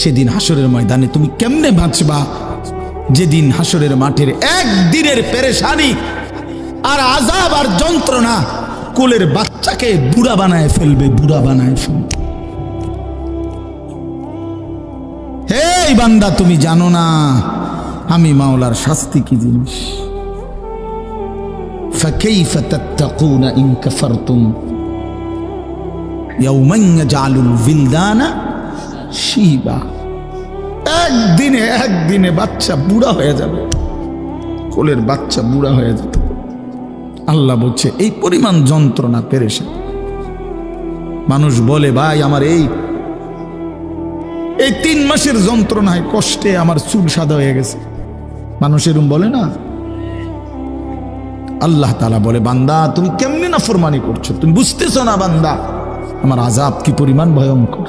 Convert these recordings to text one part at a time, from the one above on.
সেদিন হাসরের ময়দানে তুমি কেমনে বাঁচবা, যেদিন হাসরের মাঠের একদিনের পেরেশানি আর আযাব আর যন্ত্রণা কোলের বাচ্চাকে বুড়া বানায় ফেলবে, বুড়া বানায় ফেলবে। হে বান্দা, তুমি জানো না আমি মাওলার শাস্তি কি জিনিস। ফাকাইফা তাত্তাকুনা ইন কাফারতুম ইয়াওমান ইয়াজআলুল বিলদানা শিবা। একদিনে বাচ্চা বুড়া হয়ে যাবে, কোলের বাচ্চা বুড়া হয়ে যাবে। আল্লাহ বলছে এই পরিমাণ যন্ত্রণা পেরেশান। মানুষ বলে ভাই আমার এই 3 মাসের যন্ত্রণায় কষ্টে আমার চুল সাদা হয়ে গেছে, মানুষ এরকম বলে না। আল্লাহ তাআলা বলে বান্দা তুমি কেমনে নাফরমানি করছো, তুমি বুঝতেছো না বান্দা আমার আযাব কি পরিমাণ ভয়ঙ্কর,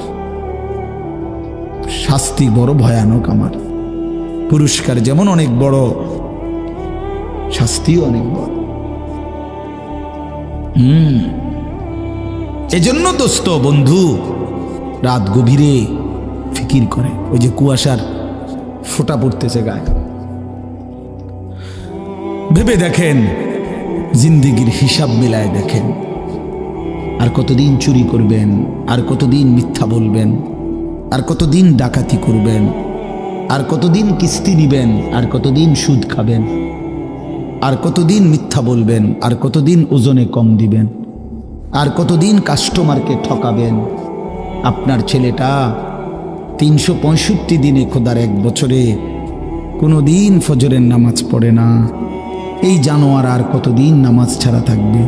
শাস্তি বড় ভয়ানক আমার। পুরস্কার যেমন অনেক বড়, শাস্তিও অনেক বড়। এজন্য দোস্ত বন্ধু রাত গভীরে ফিকির করে, ওই যে কুয়াশার ফোঁটা পড়তেছে গায়ে, ভেবে দেখেন জিন্দেগির হিসাব মিলায় দেখেন। আর কতদিন চুরি করবেন, আর কতদিন মিথ্যা বলবেন, আর কতদিন ডাকাতি করবেন, আর কতদিন কিস্তি নিবেন, আর কতদিন সুদ খাবেন, আর কতদিন মিথ্যা বলবেন, আর কতদিন ওজনে কম দিবেন, আর কতদিন কাস্টমারকে ঠকাবেন। আপনার ছেলেটা 365 দিনে খোদার 1 বছরে কোনো দিন ফজরের নামাজ পড়ে না। এই জানোয়ার আর কতদিন নামাজ ছাড়া থাকবে?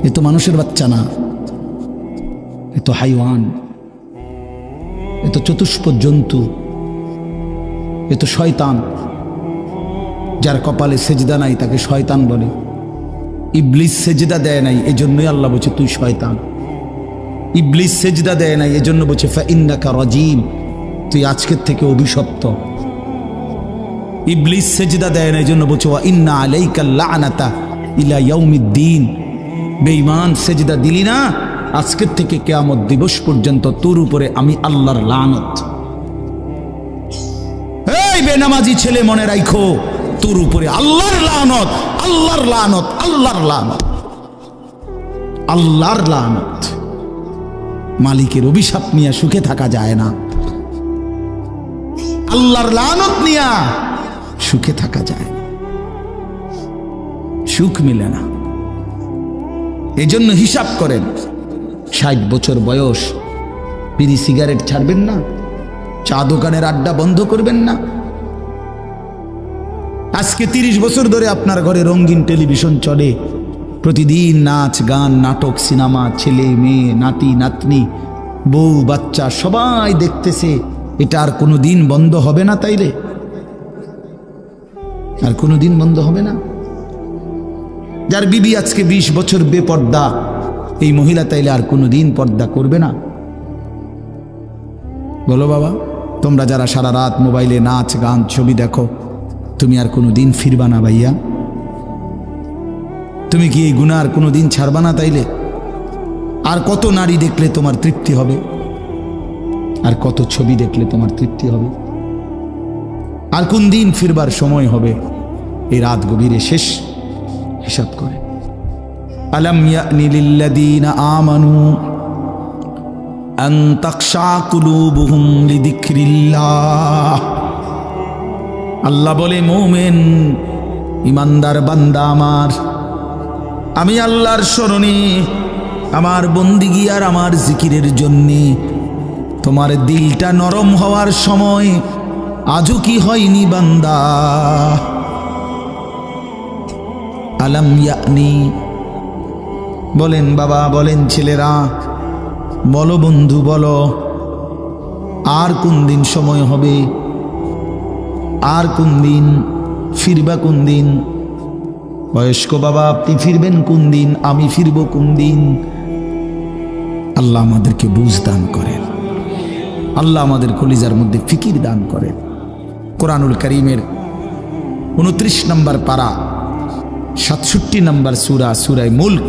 এ তো মানুষের বাচ্চা না, এ তো হাইওয়ান, এ তো চতুষ্প জন্তু, এ তো শয়তান। যার কপালে সেজদা নাই তাকে শয়তান বলে। ইবলিস সেজদা দেয় নাই, এজন্যই আল্লাহ বলছে তুই শয়তান। ইবলিস সেজদা দেয় নাই, এজন্য বলছে ফাইন্নাকা রাজিম, তুই আজকের থেকে অভিশপ্ত। ইবলিস সেজদা দেয় না, এজন্য বলছে ওয়া ইন্না আলাইকা লানাতা ইলা ইয়াউমিদ্দিন, বেঈমান সেজদা দিলি না, আজকের থেকে কিয়ামত দিবস পর্যন্ত তোর উপরে আমি আল্লাহর লানত। এই বেনামাজি ছেলে মনে রাখো, তোর উপরে আল্লাহর লানত, আল্লাহর লানত, আল্লাহর লানত, আল্লাহর লানত। মালিকের অভিশাপ নিয়ে সুখে থাকা যায় না, আল্লাহর লানত নিয়ে সুখে থাকা যায় না, সুখ মিলে না। এজন্য হিসাব করেন, 60 বছর বয়স বিড়ি সিগারেট ছাড়বেন না, চা দোকানের আড্ডা বন্ধ করবেন না। আজকে 30 বছর ধরে আপনার ঘরে রঙিন টেলিভিশন চলে, প্রতিদিন নাচ গান নাটক সিনেমা, ছেলে মেয়ে নাতি নাতনি বউ বাচ্চা সবাই দেখতেছে। এটা আর কোনোদিন বন্ধ হবে না? তাইলে আর কোনোদিন বন্ধ হবে না? যার বিবি আজকে 20 বছর বেপর্দা, এই মহিলা তাইলে আর কোনোদিন পর্দা করবে না? বলো বাবা, তোমরা যারা সারা রাত মোবাইলে নাচ গান ছবি দেখো, তুমি আর কোনোদিন ফিরবা না ভাইয়া? তুমি কি এই গুনাহ আর কোনোদিন ছাড়বা না? তাইলে আর কত নারী দেখলে তোমার তৃপ্তি হবে? আর কত ছবি দেখলে তোমার তৃপ্তি হবে? আর কোন দিন ফিরবার সময় হবে? এই রাত গভীরে শেষ হিসাব করে। আলাম ইয়ানি লিল্লাযীনা আমানু আন তাখশা কুলুবুহুম লিযিকরিল্লাহ। আল্লাহ বলে মুমিন ইমানদার বান্দা আমার, আমি আল্লাহর স্মরণে, আমার বন্দিগি আর আমার জিকিরের জন্যে তোমার দিলটা নরম হওয়ার সময় আজও কি হয়নি বান্দা? আলাম ইয়ানি, বলেন বাবা, বলেন ছেলেরা, বলো বন্ধু, বলো আর কোন দিন সময় হবে? আর কোন দিন ফিরবা? কোন দিন? বয়স্ক বাবা আপনি ফিরবেন কোন দিন? আমি ফিরব কোন দিন? আল্লাহ আমাদেরকে বুঝ দান করেন, আল্লাহ আমাদের কলিজার মধ্যে ফিকির দান করেন। কোরআনুল কারীমের 29 নম্বর পারা 67 নম্বর সূরা, সূরা মুলক,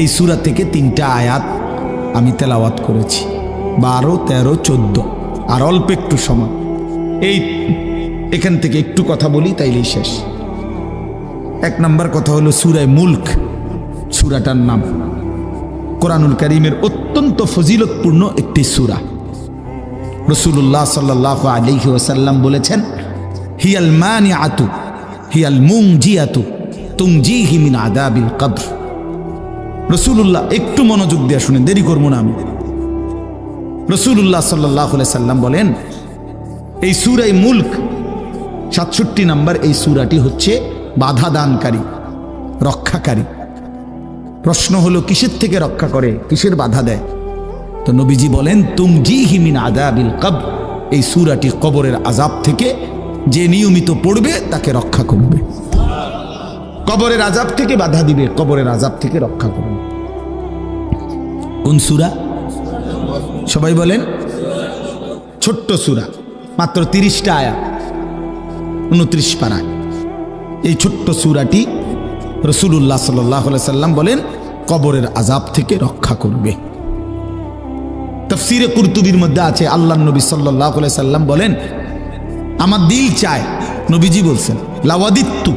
এই সূরা থেকে 3টা আয়াত আমি তেলাওয়াত করেছি। 12, 13, 14 আর অল্প একটু সময়। এখান থেকে একটু কথা বলি তাইলেই শেষ। 1 নম্বর কথা হলো সূরা মুলক। সূরাটার নাম কোরআনুল কারীমের অত্যন্ত ফজিলতপূর্ণ একটি সূরা। রাসূলুল্লাহ সাল্লাল্লাহু আলাইহি ওয়াসাল্লাম বলেছেন, হিয়াল মানিআতু হিয়াল মুনজিয়াতু তুনজিহি মিন আযাবিল কবর। রাসূলুল্লাহ, একটু মনোযোগ দিয়ে শুনেন, দেরি করব না আমি। রাসূলুল্লাহ সাল্লাল্লাহু আলাইহি সাল্লাম বলেন, এই সূরা মুলক 67 নম্বর এই সূরাটি হচ্ছে বাধা দানকারী, রক্ষাকারী। প্রশ্ন হলো কিসের থেকে রক্ষা করে, কিসের বাধা দেয়? তো নবীজি বলেন, তুনজিহি মিন আযাবিল কবর। এই সূরাটি কবরের আযাব থেকে যে নিয়মিত পড়বে তাকে রক্ষা করবে, কবরের আযাব থেকে বাধা দিবে, কবরের আযাব থেকে রক্ষা করবে। কোন সূরা? সবাই বলেন। ছোট্ট সূরা, মাত্র 30টা আয়াত, 29 পারায়। এই ছোট্ট সূরাটি রাসূলুল্লাহ সাল্লাল্লাহু আলাইহি সাল্লাম বলেন কবরের আযাব থেকে রক্ষা করবে। তাফসীরে কুরতুবীর মধ্যে আছে, আল্লাহর নবী সাল্লাল্লাহু আলাইহি সাল্লাম বলেন, আমার দিল চায়, নবীজি বলছেন, লাওয়াদিত্তু,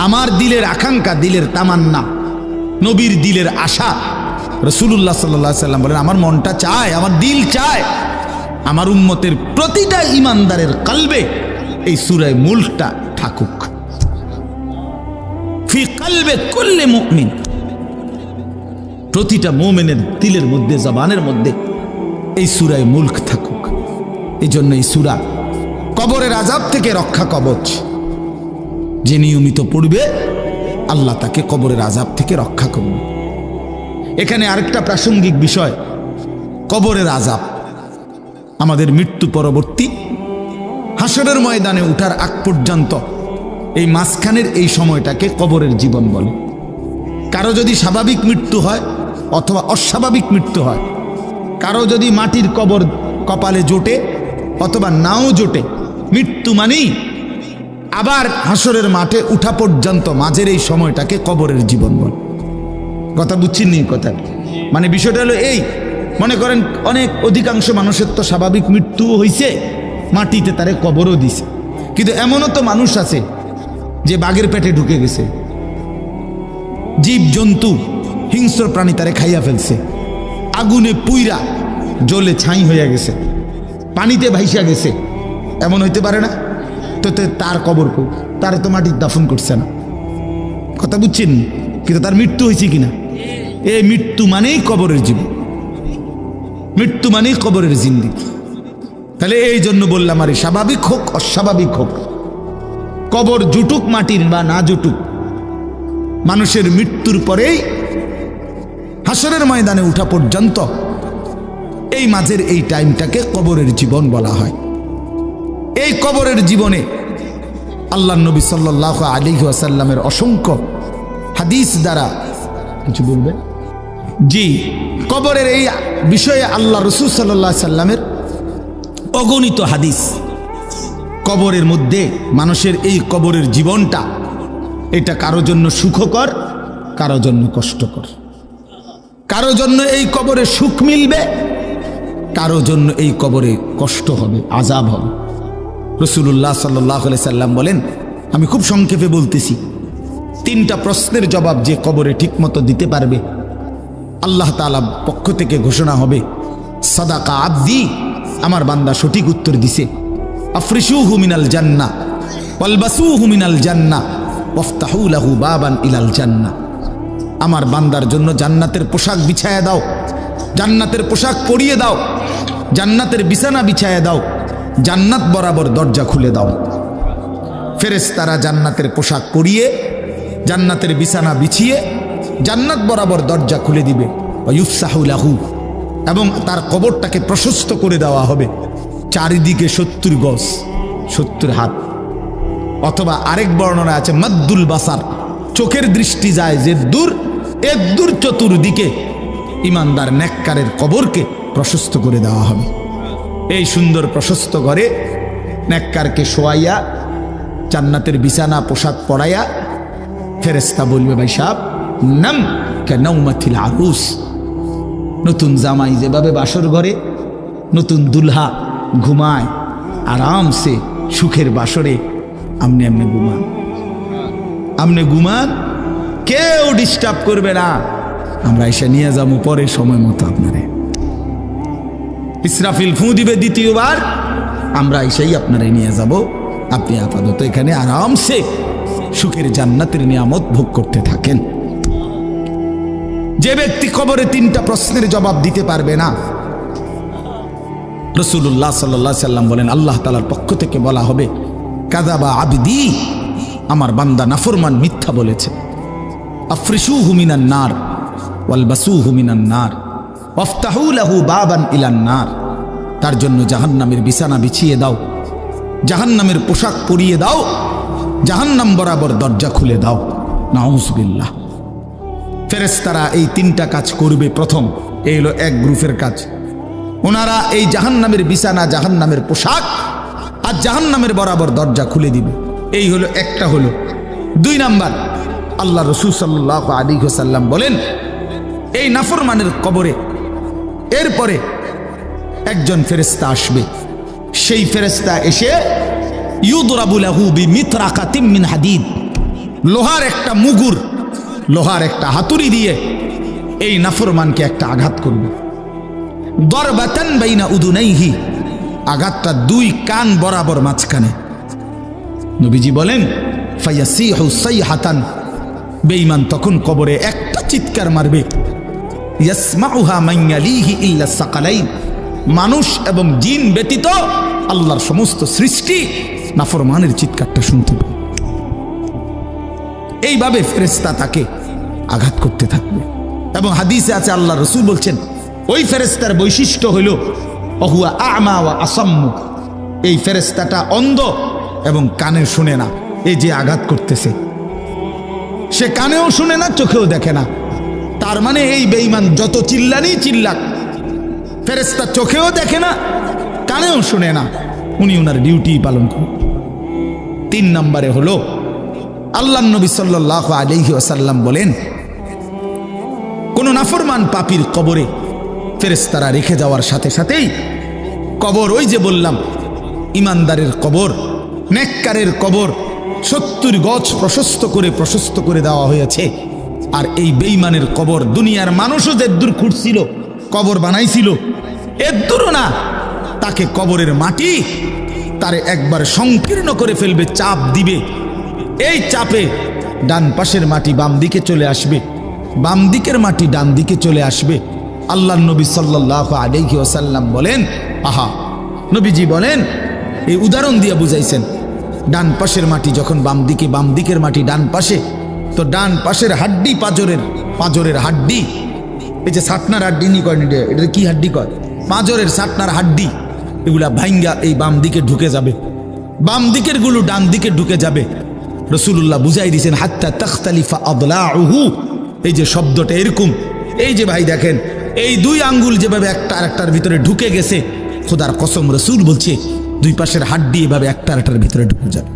আমার দিলের আকাঙ্ক্ষা, দিলের তামান্না, নবীর দিলের আশা। রাসূলুল্লাহ সাল্লাল্লাহু আলাইহি সাল্লাম বলেন, আমার মনটা চায়, আমার দিল চায়, আমার উম্মতের প্রতিটা ঈমানদারের কলবে এই সূরা মুলকটা থাকুক। ফি কলবে কুল্লি মুমিন, প্রতিটা মুমিনের দিলের মধ্যে, জবানের মধ্যে এই সূরা মুলক থাকুক। এই জন্য এই সূরা কবরের আযাব থেকে রক্ষা কবচ। যে নিয়মিত পড়বে আল্লাহ তাকে কবরের আযাব থেকে রক্ষা করবে। এখানে আরেকটা প্রাসঙ্গিক বিষয়, কবরের আযাব আমাদের মৃত্যু পরবর্তী হাসরের ময়দানে উঠার আগ পর্যন্ত এই মাঝখানের এই সময়টাকে কবরের জীবন বলে। কারো যদি স্বাভাবিক মৃত্যু হয় অথবা অস্বাভাবিক মৃত্যু হয়, কারো যদি মাটির কবর কপালে জোটে অথবা নাও জোটে, মৃত্যু মানেই আবার হাসরের মাঠে উঠা পর্যন্ত মাঝের এই সময়টাকে কবরের জীবন বলে। কথা বুঝছেন নি? কথা মানে বিষয়টা হলো এই, মনে করেন অনেক অধিকাংশ মানুষের তো স্বাভাবিক মৃত্যু হয়েছে, মাটিতে তারে কবরও দিছে, কিন্তু এমনও তো মানুষ আছে যে বাঘের পেটে ঢুকে গেছে, জীব জন্তু হিংস্র প্রাণী তারে খাইয়া ফেলছে, আগুনে পুইরা জ্বলে ছাই হইয়া গেছে, পানিতে ভাইসা গেছে, এমন হইতে পারে না? তো তার কবর কই? তার তো মাটির দাফন করছে না। কথা বুঝছেন? কিন্তু তার মৃত্যু হয়েছে কিনা? এই মৃত্যু মানেই কবরের জীবন, মৃত্যু মানেই কবরের জিন্দেগি। তাহলে এই জন্য বললাম, আরে স্বাভাবিক হোক অস্বাভাবিক হোক, কবর জুটুক মাটির বা না জুটুক, মানুষের মৃত্যুর পরেই হাসরের ময়দানে উঠা পর্যন্ত এই মাঝের এই টাইমটাকে কবরের জীবন বলা হয়। এই কবরের জীবনে আল্লাহর নবী সাল্লাল্লাহু আলাইহি ওয়াসাল্লামের অসংখ্য হাদিস দ্বারা কিছু বলবে। জি, কবরের এই বিষয়ে আল্লাহ রাসূল সাল্লাল্লাহু আলাইহি সাল্লামের অগণিত হাদিস। কবরের মধ্যে মানুষের এই কবরের জীবনটা, এটা কারো জন্য সুখকর, কারো জন্য কষ্টকর, কারো জন্য এই কবরে সুখ মিলবে, কারো জন্য এই কবরে কষ্ট হবে, আযাব হবে। রাসূলুল্লাহ সাল্লাল্লাহু আলাইহি সাল্লাম বলেন, আমি খুব সংক্ষেপে বলতেছি, 3টা প্রশ্নের জবাব যে কবরে ঠিকমতো দিতে পারবে, আল্লাহ তাআলা পক্ষ থেকে ঘোষণা হবে, সাদাকা আবদি, আমার বান্দা সঠিক উত্তর দিছে। আফরিশুহু মিনাল জান্নাহ ওয়ালবাসুহু মিনাল জান্নাহ ওয়াফতাহু লাহু বাবান ইলাল জান্নাহ, আমার বান্দার জন্য জান্নাতের পোশাক বিছায়া দাও, জান্নাতের পোশাক পরিয়ে দাও, জান্নাতের বিছানা বিছায়া দাও, জান্নাত বরাবর দরজা খুলে দাও। ফেরেশতারা জান্নাতের পোশাক পরিয়ে, জান্নাতের বিছানা বিছিয়ে জান্নাত বরাবর দরজা খুলে দিবে। ওয়ায়ুফসাহু লাহু, এবং তার কবরটাকে প্রশস্ত করে দেওয়া হবে, চারিদিকে 70 গজ, 70 হাত, অথবা আরেক বর্ণনা আছে মাদ্দুল বাসার, চোখের দৃষ্টি যায় যে দূর, এর দূর চতুর্দিকে ইমানদার নেককারের কবরকে প্রশস্ত করে দেওয়া হবে। এই সুন্দর প্রশস্ত ঘরে নেককারকে শোয়াইয়া, জান্নাতের বিছানা পোশাক পরাইয়া ফেরেশতা বলবে, ভাই সাহেব নাম কা নাওমাতিল আরুস, নতুন জামাই যেভাবে বাসর ঘরে নতুন দুলহা ঘুমায় আরামসে সুখের বাসরে, আমনে আমনে ঘুমান, আমনে ঘুমান, কেউ ডিস্টার্ব করবে না। আমরা এসে নিয়ে যাবো পরে সময় মতো আপনারে। ইসরাফিল ফু দিবে দ্বিতীয়বার, আমরা এসেই আপনারে নিয়ে যাব। আপনি আপাতত এখানে আরামসে সুখের জান্নাতের নিয়ামত ভোগ করতে থাকেন। যে ব্যক্তি কবরে 3টা প্রশ্নের জবাব দিতে পারবে না, রাসূলুল্লাহ সাল্লাল্লাহু আলাইহি সাল্লাম বলেন আল্লাহ তাআলার পক্ষ থেকে বলা হবে কাযাবা আবদি, আমার বান্দা নাফরমান মিথ্যা বলেছে। আফরিশুহু মিনান নার ওয়ালবাসুহু মিনান নার ওয়াফতাহু লাহু বাবান ইলান নার, তার জন্য জাহান্নামের বিছানা বিছিয়ে দাও, জাহান্নামের পোশাক পরিয়ে দাও, জাহান্নাম বরাবর দরজা খুলে দাও। নাউযুবিল্লাহ। ফেরেশতারা এই 3টা কাজ করবে। প্রথম, এই হলো এক গ্রুপের কাজ। ওনারা এই জাহান্নামের বিছানা, জাহান্নামের পোশাক আর জাহান্নামের বরাবর দরজা খুলে দিবে। এই হলো একটা হলো। 2 নাম্বার, আল্লাহ রাসূল সাল্লাল্লাহু আলাইহি ওয়াসাল্লাম বলেন এই নাফরমানের কবরে এরপরে একজন ফেরেশতা আসবে। সেই ফেরেশতা এসে ইউদরাবু লাহু বিমিতরাকাতিম মিন হাদিদ, লোহার একটা মুগুর, লোহার একটা হাতুড়ি দিয়ে এই নাফরমানকে একটা আঘাত করবে। দরবাতান বাইনা উদুনাইহি, আঘাতটা 2 কান বরাবর মাঝখানে। নবীজি বলেন ফায়াসিহু সাইহাতান, বেঈমান তখন কবরে একটা চিৎকার মারবে। ইয়াসমাউহা মান ইয়ালিহি ইল্লা সাকালাইন, মানুষ এবং জিন ব্যতীত আল্লাহর সমস্ত সৃষ্টি নাফরমানের চিৎকারটা শুনতে পাবে। এইভাবে ফেরেশতা তাকে আঘাত করতে থাকবে। এবং হাদিসে আছে আল্লাহ রাসূল বলছেন ওই ফেরেশতার বৈশিষ্ট্য হলো অহুয়া আ'মা ওয়া আসাম্মু, এই ফেরেশতাটা অন্ধ এবং কানে শুনে না। এই যে আঘাত করতেছে সে কানেও শুনে না, চোখেও দেখে না। তার মানে এই বেঈমান যত চিল্লানি চিল্লাক, ফেরেশতা চোখেও দেখে না, কানেও শুনে না, উনি ওনার ডিউটি পালন করেন। 3 নম্বরে হলো আল্লাহর নবী সাল্লাল্লাহু আলাইহি ওয়াসাল্লাম বলেন কোন নাফরমান পাপীর কবরে ফেরেশতারা রেখে যাওয়ার সাথে সাথেই কবর, ওই যে বললাম ইমানদারের কবর, নেককারের কবর 70 গজ প্রশস্ত করে দেওয়া হয়েছে। আর এই বেঈমানের কবর দুনিয়ার মানুষও যে দূর খুঁড়ছিল, কবর বানাইছিল, এর দূরও না, তাকে কবরের মাটি তারে একবার সংকীর্ণ করে ফেলবে, চাপ দিবে। এই চাপে ডান পাশের মাটি বাম দিকে চলে আসবে, বাম দিকের মাটি ডান দিকে চলে আসবে। আল্লাহর নবী সাল্লাল্লাহু আলাইহি ওয়াসাল্লাম বলেন, আহা, নবীজি বলেন এই উদাহরণ দিয়ে বুঝাইছেন, ডান পাশের মাটি যখন বাম দিকে, বাম দিকের মাটি ডান পাশে, তো ডান পাশের হাড্ডি, পাঁজরের হাড্ডি, এই যে সাতনার হাড্ডি নি কয়, এটা কি হাড্ডি কয়, পাঁজরের সাতনার হাড্ডি, এগুলা ভাঙ্গা এই বাম দিকে ঢুকে যাবে, বাম দিকের গুলো ডান দিকে ঢুকে যাবে। রাসূলুল্লাহ বুঝাই দিয়েছেন হাত্তা তাখতালিফা আদলাউহু, এই যে শব্দটা এরকম, এই যে ভাই দেখেন এই 2 আঙ্গুল যেভাবে একটা আরেকটার ভিতরে ঢুকে গেছে, খোদার কসম রাসূল বলছে 2 পাশের হাড্ডি এভাবে একটা আরেকটার ভিতরে ঢুকে যাবে।